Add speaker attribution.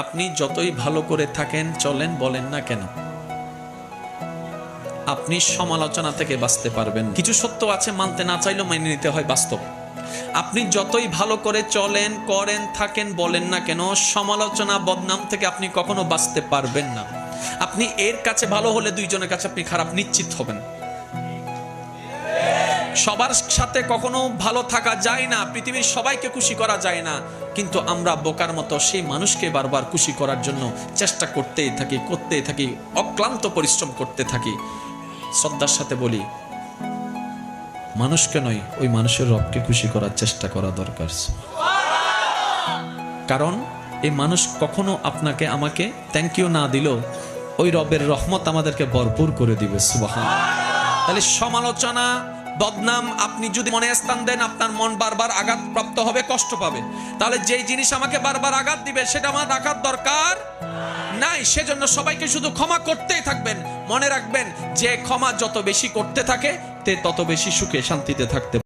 Speaker 1: আপনি যতই ভালো করে থাকেন চলেন বলেন না কেন, আপনি সমালোচনা থেকে বাঁচতে পারবেন। কিছু সত্য আছে মানতে না চাইলেও মেনে নিতে হয়, বাস্তব। আপনি যতই ভালো করে চলেন, করেন, থাকেন, বলেন না কেন, সমালোচনা, বদনাম থেকে আপনি কখনো বাঁচতে পারবেন না। আপনি এর কাছে ভালো হলে দুইজনের কাছে আপনি খারাপ নিশ্চিত হবেন। সবার সাথে কখনো ভালো থাকা যায় না, পৃথিবীর সবাইকে খুশি করা যায় না, কিন্তু আমরা বোকার মতো সেই মানুষকে বারবার খুশি করার জন্য চেষ্টা করতেই থাকি, অক্লান্ত পরিশ্রম করতে থাকি। শ্রদ্ধার সাথে বলি, মানুষকে নয়, ওই মানুষের রবকে খুশি করার চেষ্টা করা দরকার। কারণ এই মানুষ কখনো আপনাকে আমাকে থ্যাংক ইউ না দিলেও ওই রবের রহমত আমাদেরকে ভরপুর করে দিবে। সুবহানাল্লাহ। তাহলে সমালোচনা, বদনাম আপনি যদি মনে স্থান দেন, আপনার মন বারবার আঘাতপ্রাপ্ত হবে, কষ্ট পাবে। তাহলে যেই জিনিস আমাকে বারবার আঘাত দিবে সেটা আমার রাখার দরকার নাই। সেজন্য সবাইকে শুধু ক্ষমা করতেই থাকবেন। মনে রাখবেন, যে ক্ষমা যত বেশি করতে থাকে তে তত বেশি সুখে শান্তিতে থাকতে